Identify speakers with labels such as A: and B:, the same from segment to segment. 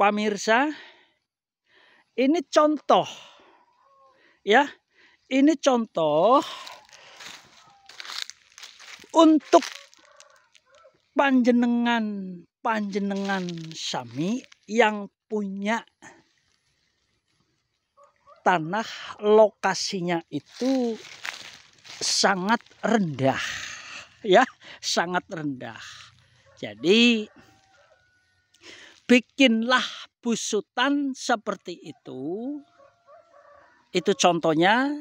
A: Pamirsa, ini contoh ya. Ini contoh untuk panjenengan sami yang punya tanah lokasinya itu sangat rendah ya, sangat rendah. Jadi bikinlah busutan seperti itu contohnya.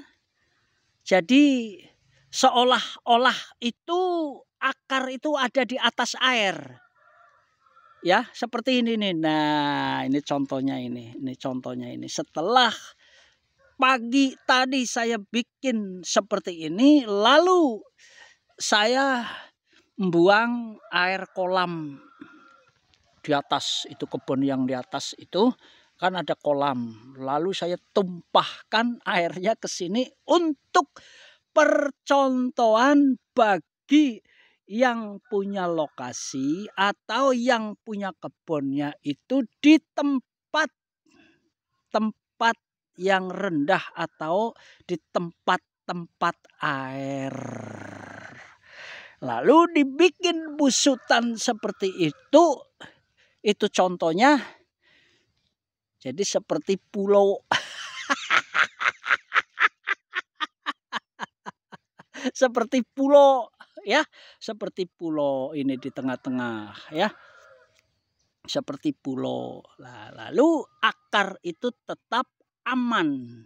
A: Jadi seolah-olah itu akar itu ada di atas air. Ya, seperti ini nih. Nah, ini contohnya ini. Ini contohnya ini. Setelah pagi tadi saya bikin seperti ini, lalu saya membuang air kolam di atas itu, kebun yang di atas itu kan ada kolam. Lalu saya tumpahkan airnya ke sini untuk percontohan bagi yang punya lokasi atau yang punya kebunnya itu di tempat yang rendah atau di tempat air. Lalu dibikin busutan seperti itu contohnya. Jadi seperti pulau. Seperti pulau ya, seperti pulau ini di tengah-tengah ya. Seperti pulau. Nah, lalu akar itu tetap aman.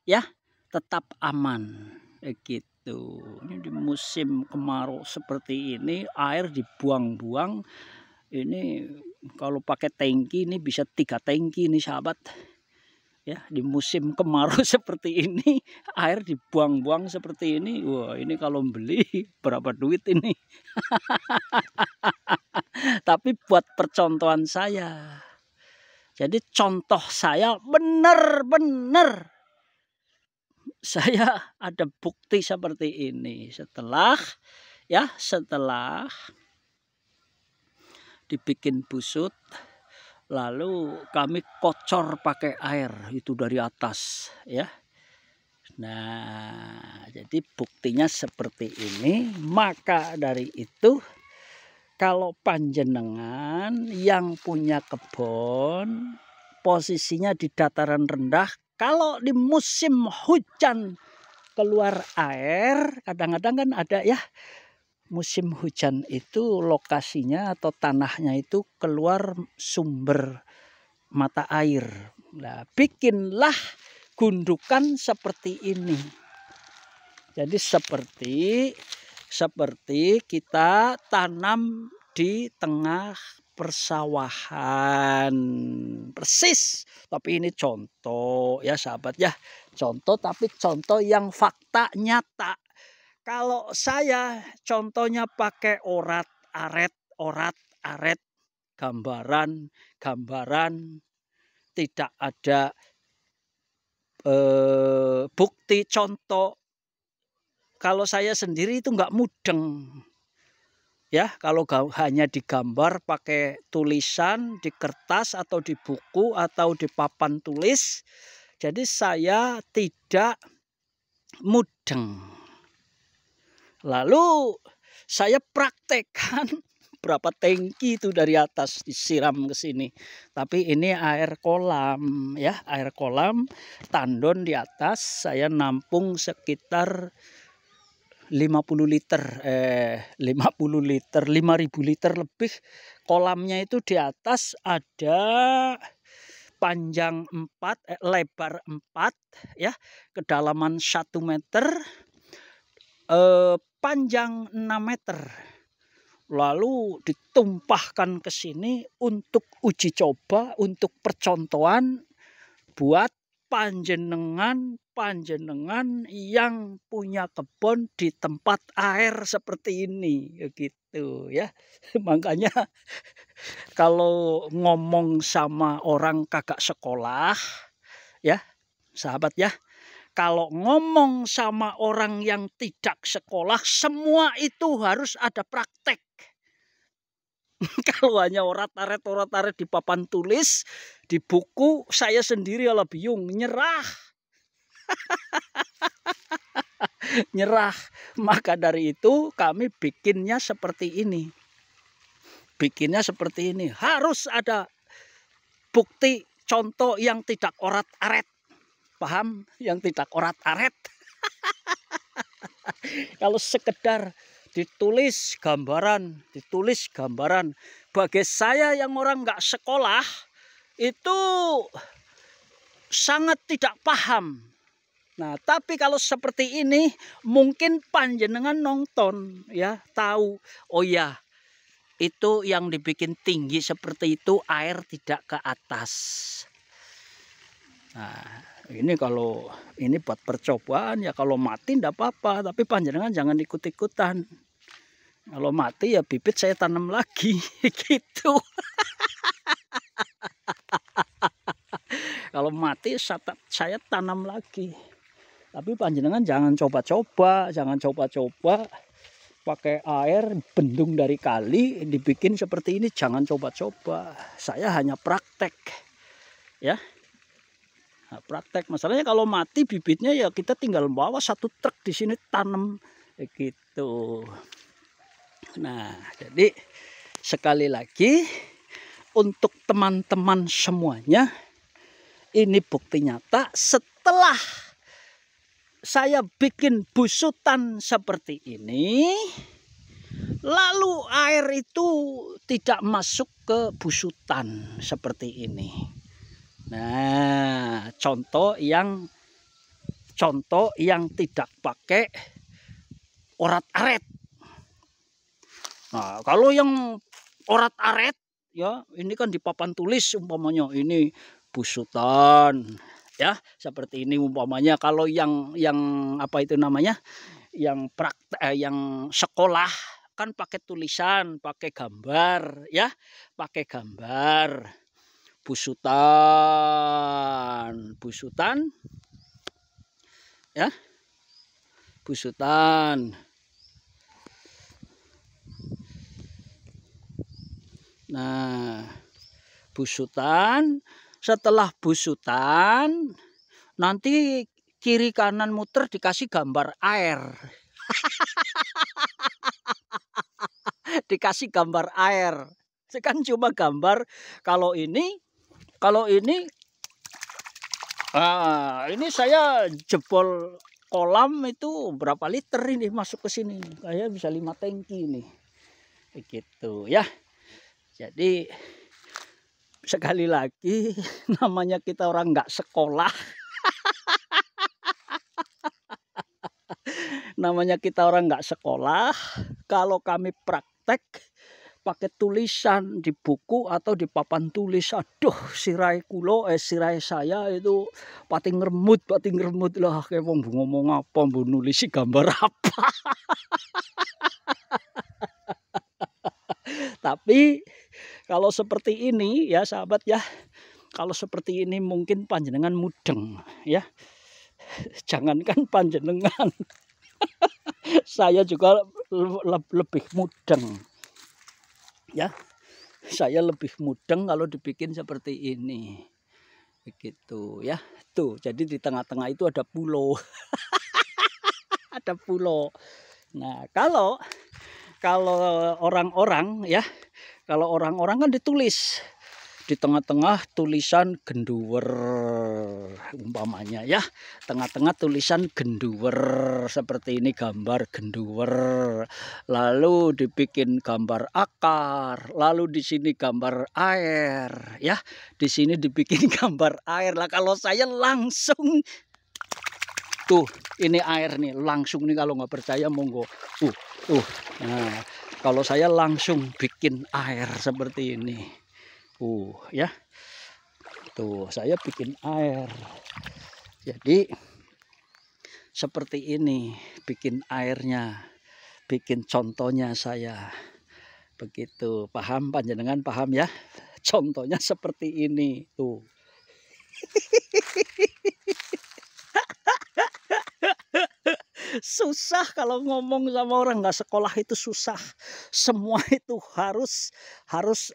A: Ya, tetap aman. Begitu. Ini di musim kemarau seperti ini air dibuang-buang. Ini kalau pakai tangki ini bisa 3 tangki ini sahabat. Ya, di musim kemarau seperti ini air dibuang-buang seperti ini. Wah, ini kalau beli berapa duit ini. Tapi buat percontohan saya. Jadi contoh saya benar-benar saya ada bukti seperti ini. Setelah dibikin busut, lalu kami kocor pakai air itu dari atas ya. Nah, jadi buktinya seperti ini. Maka dari itu kalau panjenengan yang punya kebun posisinya di dataran rendah, kalau di musim hujan keluar air, kadang-kadang kan ada ya, musim hujan itu lokasinya atau tanahnya itu keluar sumber mata air. Nah, bikinlah gundukan seperti ini. Jadi seperti kita tanam di tengah persawahan persis. Tapi ini contoh ya sahabat ya, contoh, tapi contoh yang fakta nyata. Kalau saya contohnya pakai orat aret, gambaran tidak ada bukti contoh. Kalau saya sendiri itu nggak mudeng ya, kalau hanya digambar pakai tulisan di kertas atau di buku atau di papan tulis, jadi saya tidak mudeng. Lalu saya praktekkan berapa tangki itu dari atas disiram ke sini. Tapi ini air kolam ya, air kolam tandon di atas. Saya nampung sekitar 50 liter 5.000 liter lebih. Kolamnya itu di atas ada panjang 4, lebar 4 ya, kedalaman 1 meter, panjang 6 meter. Lalu ditumpahkan ke sini untuk uji coba, untuk percontohan buat panjenengan yang punya kebun di tempat air seperti ini gitu ya. Makanya kalau ngomong sama orang kagak sekolah ya sahabat ya, kalau ngomong sama orang yang tidak sekolah, semua itu harus ada praktek. Kalau hanya orat aret di papan tulis, di buku, saya sendiri ala bingung, nyerah. Nyerah. Maka dari itu kami bikinnya seperti ini. Bikinnya seperti ini. Harus ada bukti contoh yang tidak orat-aret. Paham? Yang tidak orat-aret. Kalau sekedar ditulis gambaran, bagi saya yang orang nggak sekolah itu sangat tidak paham. Nah, tapi kalau seperti ini mungkin panjenengan nonton ya, tahu, oh ya, itu yang dibikin tinggi seperti itu air tidak ke atas. Nah, ini kalau ini buat percobaan ya, kalau mati enggak apa-apa, tapi panjenengan jangan ikut-ikutan. Kalau mati ya bibit saya tanam lagi gitu. Kalau mati saya tanam lagi. Tapi panjenengan jangan coba-coba, pakai air bendung dari kali dibikin seperti ini, jangan coba-coba. Saya hanya praktek. Ya. Nah, praktek. Masalahnya kalau mati bibitnya ya kita tinggal bawa 1 truk di sini tanam gitu. Nah, jadi sekali lagi untuk teman-teman semuanya, ini bukti nyata setelah saya bikin busutan seperti ini, lalu air itu tidak masuk ke busutan seperti ini. Nah, contoh yang tidak pakai orat-aret. Nah, kalau yang orat-aret ya, ini kan di papan tulis umpamanya ini busutan ya, seperti ini umpamanya. Kalau yang apa itu namanya? Yang yang sekolah kan pakai tulisan, pakai gambar ya, pakai gambar. Busutan ya, busutan. Nah, busutan, setelah busutan nanti kiri kanan muter dikasih gambar air. Dikasih gambar air. Kan cuma gambar. Kalau ini ini saya jebol kolam itu berapa liter ini masuk ke sini. Kayak bisa 5 tangki ini. Begitu ya. Jadi sekali lagi namanya kita orang nggak sekolah. Namanya kita orang nggak sekolah. Kalau kami praktek pakai tulisan di buku atau di papan tulis, aduh sirai saya itu pati ngeremut lah, kayak mau ngomong apa, mau nulis gambar apa. Tapi kalau seperti ini ya sahabat ya, kalau seperti ini mungkin panjenengan mudeng ya. Jangankan panjenengan, saya juga lebih mudeng ya. Saya lebih mudeng kalau dibikin seperti ini. Begitu ya. Tuh, jadi di tengah-tengah itu ada pulau. Ada pulau. Nah, kalau orang-orang ya, kalau orang-orang kan ditulis di tengah-tengah tulisan genduwer umpamanya ya, tengah-tengah tulisan genduwer seperti ini, gambar genduwer, lalu dibikin gambar akar, lalu di sini gambar air ya, di sini dibikin gambar air. Lah kalau saya langsung tuh, ini air nih langsung nih, kalau nggak percaya monggo tuh. Nah, kalau saya langsung bikin air seperti ini. Ya. Tuh, saya bikin air. Jadi seperti ini bikin airnya. Bikin contohnya saya. Begitu. Paham panjenengan, paham ya? Contohnya seperti ini. Tuh. Susah kalau ngomong sama orang nggak sekolah itu susah. Semua itu harus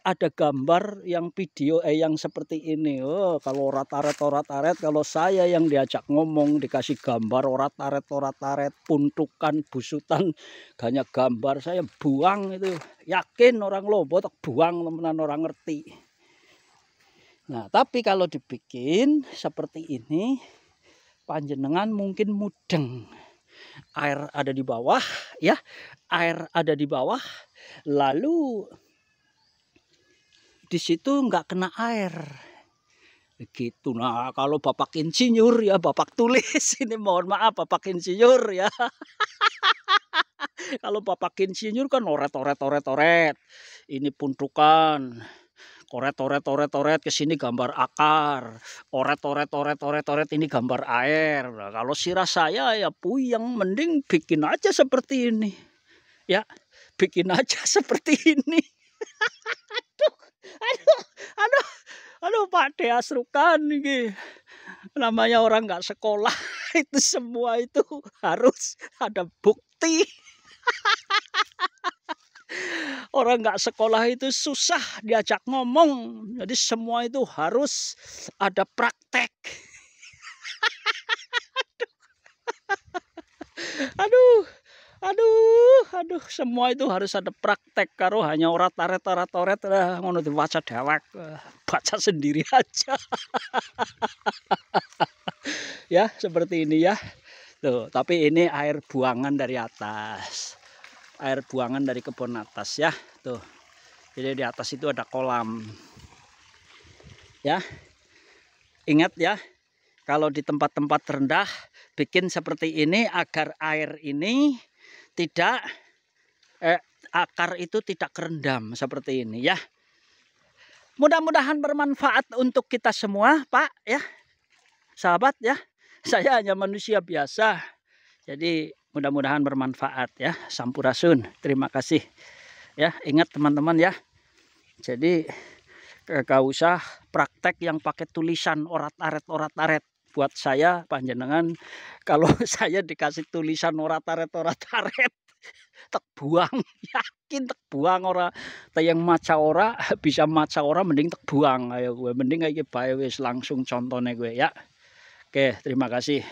A: ada gambar yang video yang seperti ini. Oh, kalau orat-aret, kalau saya yang diajak ngomong dikasih gambar orat-aret, puntukan, busutan, banyak gambar saya buang itu. Yakin orang Lombok tak buang temenan orang ngerti. Nah, tapi kalau dibikin seperti ini panjenengan mungkin mudeng. Air ada di bawah, ya, air ada di bawah, lalu di situ nggak kena air, begitu. Nah, kalau bapak insinyur ya bapak tulis ini, mohon maaf bapak insinyur ya. Kalau bapak insinyur kan oret, ini puntukan. Oret ke sini gambar akar, oret ini gambar air. Nah, kalau sirah saya ya puyeng, mending bikin aja seperti ini. Ya, bikin aja seperti ini. aduh Pak Deasrukan ini. Namanya orang nggak sekolah itu semua itu harus ada bukti. Orang nggak sekolah itu susah diajak ngomong. Jadi semua itu harus ada praktek. Aduh, semua itu harus ada praktek. Karo hanya orat-aret lah ngono diwaca dewek. Baca sendiri aja. Ya, seperti ini ya. Tuh, tapi ini air buangan dari atas. Air buangan dari kebun atas ya, tuh. Jadi di atas itu ada kolam. Ya. Ingat ya, kalau di tempat-tempat rendah bikin seperti ini agar air ini tidak akar itu tidak kerendam seperti ini ya. Mudah-mudahan bermanfaat untuk kita semua, Pak ya. Sahabat ya. Saya hanya manusia biasa. Jadi mudah-mudahan bermanfaat ya. Sampurasun. Terima kasih. Ya, ingat teman-teman ya. Jadi gak usah praktek yang pakai tulisan orat-aret. Buat saya panjenengan kalau saya dikasih tulisan orat-aret tak buang, yakin tak buang ora. Tayang maca ora bisa maca ora mending tak buang. Ayo gue mending kayak bae wis langsung contohnya gue ya. Oke, terima kasih.